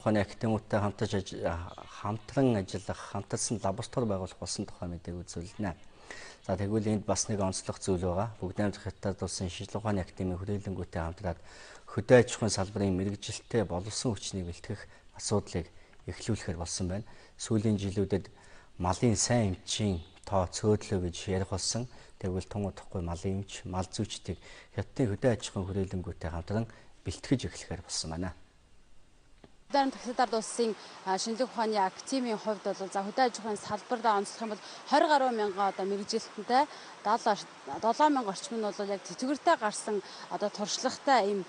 Ухааны академиудтай хамтран ажиллах, хамтарсан лаборатори байгуулах болсон тухай мэдээг үзүүлнэ. За тэгвэл энд бас нэг онцлог зүйл байгаа. Бүгд найрамдах Хятад улсын шинжилгээ ухааны академийн хүрээлэнгүүтэй хамтраад хөдөө аж ахуйн салбарын мэрэгжилтэй боловсон хүчнийг бэлтгэх асуудлыг эхлүүлэхээр болсон байна. Сүүлийн жилүүдэд малын сайн эмчийн тоо цөөдлөө гэж ярих болсон. Тэгвэл тун удахгүй малын эмч, мал зүйчдийг Хятадын хөдөө аж ахуйн хүрээлэнгүүтэй хамтран бэлтгэж эхлэхээр болсон байна. Хятад улсын шинжилгээ ухааны академийн хувьд бол за хөдөө аж ахуйн салбараа онцлох юм бол 20 гаруй мянган одоо мэрэгжилтэнтэй 7 мянга орчим нь бол яг тэтгэвртэй гарсан одоо туршлагатай ийм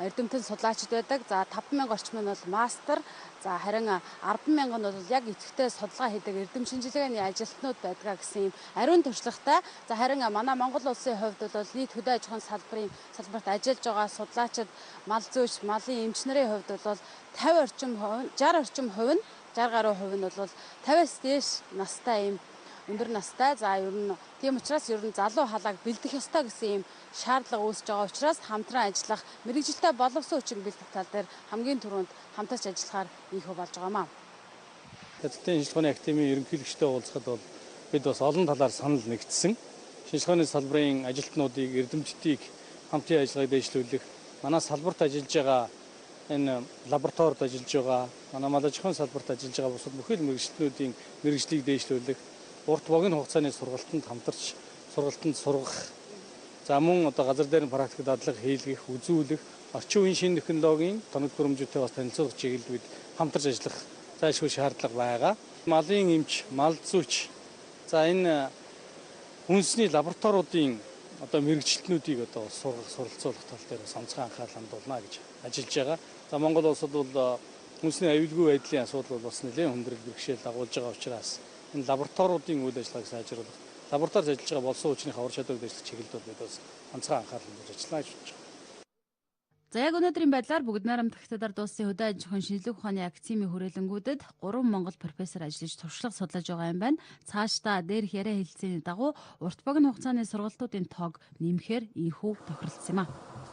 эрдэмтэн судлаачид байдаг. За 5 мянга орчим нь бол мастер, за харин 10 мянга нь бол яг идэвхтэй судалгаа хийдэг эрдэм шинжилгээний ажилтнууд байдгаа гэсэн ийм ариун туршлагатай. За харин манай Монгол улсын хувьд бол нийт хөдөө аж ахуйн салбарт ажиллаж байгаа судлаачид, мал зүйч, малын эмч нарын хувьд бол 60 гаруй хувь нь бол 50-аас дээш настай ийм өндөр настай. За ер нь тийм учраас ер нь залуу халааг бэлдэх ёстой гэсэн ийм шаардлага үүсэж байгаа учраас хамтран ажиллах, мэрэгжилтэй боловсон хүчийг бэлдэх тал дээр хамгийн түрүүнд хамтарч ажиллахаар ийхүү болж байгаамаа. Хятадын шинжилгээ ухааны академийн ерөнхийлөгчтэй уулзахад бол бид бас олон талаар санал нэгдсэн. Шинжилгээ ухааны салбарын ажилтнуудыг, эрдэмтдийг хамтын ажиллагааг дэвшлүүлэх, манай салбарт ажиллаж байгаа энэ лабораторид ажиллаж байгаа, манай мал аж ахуйн салбарт ажиллаж байгаа бусад бүхэл мэрэгчлэнүүдийн мэрэгжлийг дэвшлүүлэх, урт богино хугацааны сургалтанд хамтарч сургалтанд сургах, за мөн одоо газар дээр нь практик дадлага хийлгэх, үзүүлэх, орчин үеийн шинэ технологийн тоног хөрөмжүүдтэй бас танилцуулах чиглэлд хамтарч ажиллах зайлшгүй шаардлага байгаа. Малын эмч, мал зүйч, за энэ үндэсний лабораториудын одоо мэрэгчлэнүүдийг одоо суралцуулах тал дээр бас онцгой анхаарал хандуулна гэж ажиллаж байгаа. За Монгол улсад бол үндэсний аюулгүй байдлын асуудал бас нэлээд хүндрэл бэрхшээл дагуулж байгаа учраас энэ лабораториудын үйл ажиллагааг сайжруулах, лабораторид ажиллаж байгаа болсон хүчний хавар чадварыг дэвшлэх чиглэлд бол бид бас онцгой анхаарал хандуулж ажиллана гэж бодож байна. За яг өнөөдрийн байдлаар бүгд найрамдах Хятад улсын хөдөө аж ахуйн шинжилгээ ухааны академийн хүрээлэнгүүдэд 3 монгол профессор ажиллаж туршлага судлаж байгаа юм байна. Цаашдаа дээрх яриа хэлэлцээний дагуу урт богино хугацааны сургалтуудын тоог нэмэхээр ийхүү тохиролцсон юм а.